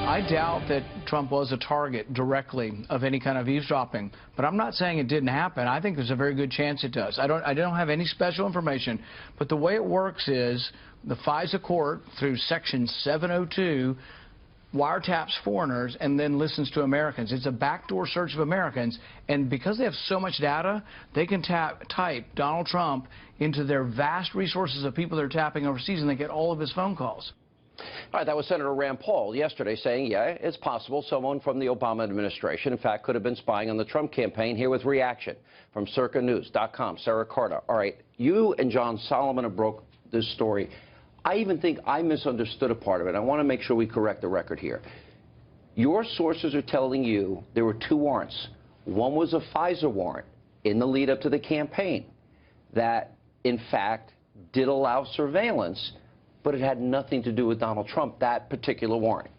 I doubt that Trump was a target directly of any kind of eavesdropping, but I'm not saying it didn't happen. I think there's a very good chance it does. I don't have any special information, but the way it works is the FISA court, through Section 702, wiretaps foreigners and then listens to Americans. It's a backdoor search of Americans, and because they have so much data, they can type Donald Trump into their vast resources of people they're tapping overseas, and they get all of his phone calls. All right, that was Senator Rand Paul yesterday saying, yeah, it's possible someone from the Obama administration, in fact, could have been spying on the Trump campaign. Here with reaction from CircaNews.com, Sarah Carter. All right, you and John Solomon have broke this story. I even think I misunderstood a part of it. I want to make sure we correct the record here. Your sources are telling you there were two warrants. One was a FISA warrant in the lead up to the campaign that, in fact, did allow surveillance, but it had nothing to do with Donald Trump, that particular warrant.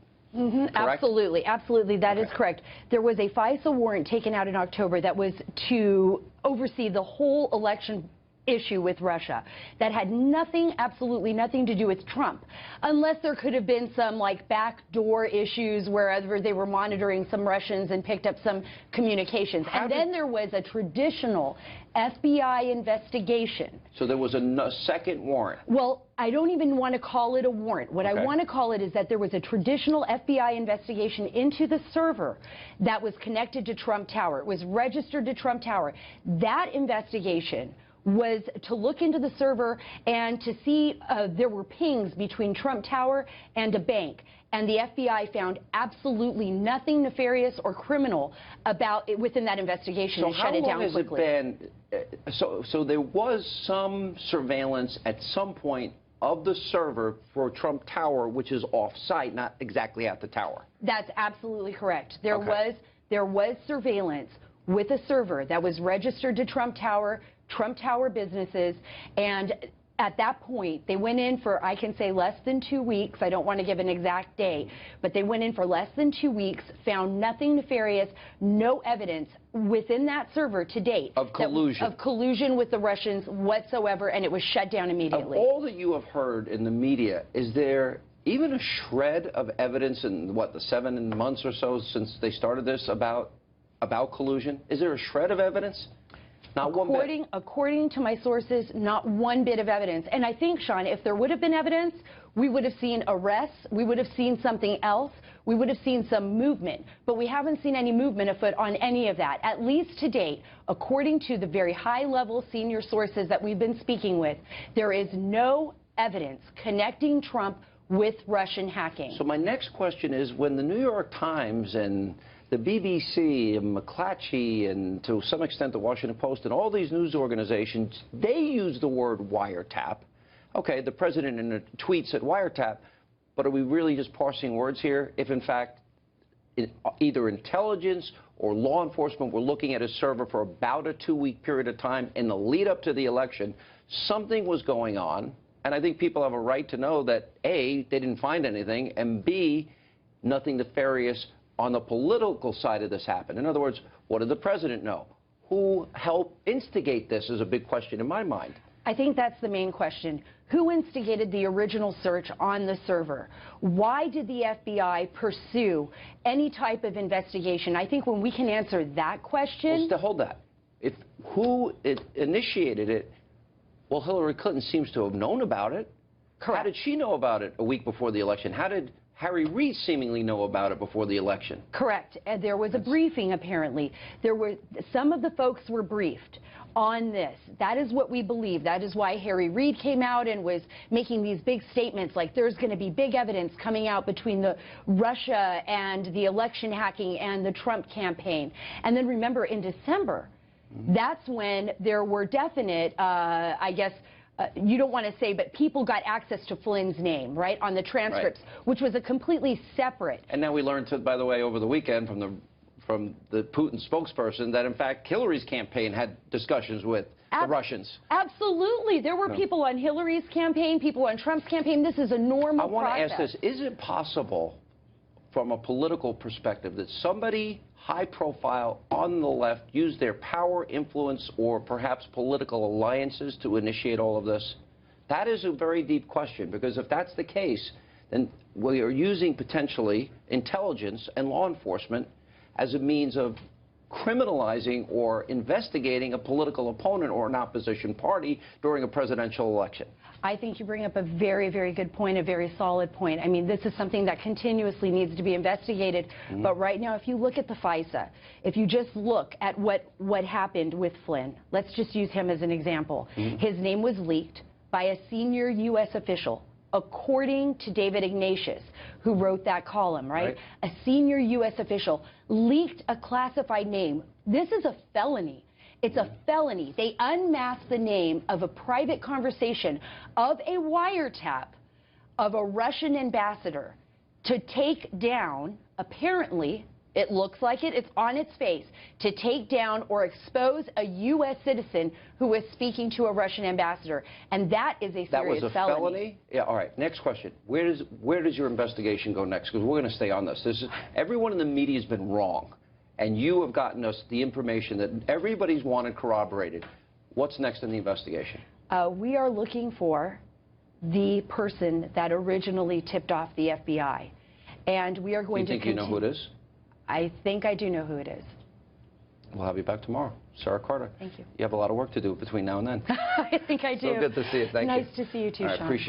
Absolutely, absolutely, that is correct. There was a FISA warrant taken out in October that was to oversee the whole election issue with Russia that had nothing, absolutely nothing to do with Trump, unless there could have been some like backdoor issues wherever they were monitoring some Russians and picked up some communications. And then there was a traditional FBI investigation. So there was a second warrant. Well, I don't even want to call it a warrant. What I want to call it is that there was a traditional FBI investigation into the server that was connected to Trump Tower. It was registered to Trump Tower. That investigation was to look into the server and to see there were pings between Trump Tower and a bank. And the FBI found absolutely nothing nefarious or criminal about it within that investigation and shut it down quickly. So how long has it been? So there was some surveillance at some point of the server for Trump Tower, which is off-site, not exactly at the tower. That's absolutely correct. There was surveillance with a server that was registered to Trump Tower businesses, and at that point, they went in for, I can say, less than 2 weeks. I don't want to give an exact date, but they went in for less than 2 weeks, found nothing nefarious, no evidence within that server to date of collusion. Of collusion with the Russians whatsoever, and it was shut down immediately. Of all that you have heard in the media, is there even a shred of evidence in, what, the 7 months or so since they started this about collusion? Is there a shred of evidence? Not one bit. According to my sources, not one bit of evidence. And I think, Sean, if there would have been evidence, we would have seen arrests, we would have seen something else, we would have seen some movement. But we haven't seen any movement afoot on any of that, at least to date. According to the very high-level senior sources that we've been speaking with, there is no evidence connecting Trump with Russian hacking. So my next question is, when the New York Times and the BBC and McClatchy and to some extent the Washington Post and all these news organizations, they use the word wiretap. Okay, the president in a tweet said wiretap, but are we really just parsing words here? If in fact either intelligence or law enforcement were looking at a server for about a 2-week period of time in the lead up to the election, something was going on, and I think people have a right to know that A, they didn't find anything, and B, nothing nefarious on the political side of this happened. In other words, what did the president know? Who helped instigate this is a big question in my mind. I think that's the main question. Who instigated the original search on the server? Why did the FBI pursue any type of investigation? I think when we can answer that question... Well, hold that. Who initiated it, well, Hillary Clinton seems to have known about it. Correct. How did she know about it a week before the election? How did Harry Reid seemingly know about it before the election? Correct. And there was a briefing, apparently. Some of the folks were briefed on this. That is what we believe. That is why Harry Reid came out and was making these big statements like there's going to be big evidence coming out between the Russia and the election hacking and the Trump campaign. And then remember, in December, that's when there were definite, I guess, you don't want to say, but people got access to Flynn's name, right, on the transcripts, which was a completely separate. And now we learned, by the way, over the weekend from the Putin spokesperson that, in fact, Hillary's campaign had discussions with the Russians. Absolutely. There were people on Hillary's campaign, people on Trump's campaign. This is a normal process. I want to ask this. Is it possible, from a political perspective, that somebody high profile on the left used their power, influence, or perhaps political alliances to initiate all of this? That is a very deep question, because if that's the case, then we are using potentially intelligence and law enforcement as a means of criminalizing or investigating a political opponent or an opposition party during a presidential election. I think you bring up a very, very good point, a very solid point. I mean, this is something that continuously needs to be investigated. But right now, if you look at the FISA, if you just look at what happened with Flynn, let's just use him as an example. His name was leaked by a senior U.S. official, according to David Ignatius, who wrote that column, right? A senior U.S. official leaked a classified name. This is a felony. It's a felony. They unmasked the name of a private conversation of a wiretap of a Russian ambassador to take down, apparently, it looks like it's on its face, to take down or expose a U.S. citizen who was speaking to a Russian ambassador. And that is a serious felony. That was a felony? Yeah, all right. Next question. Where does your investigation go next? Because we're going to stay on this. Everyone in the media has been wrong. And you have gotten us the information that everybody's wanted corroborated. What's next in the investigation? We are looking for the person that originally tipped off the FBI. And we are going to continue. You think you know who it is? I think I do know who it is. We'll have you back tomorrow. Sarah Carter. Thank you. You have a lot of work to do between now and then. I think I do. So good to see you. Thank you. Nice to see you too, Sean. I appreciate it.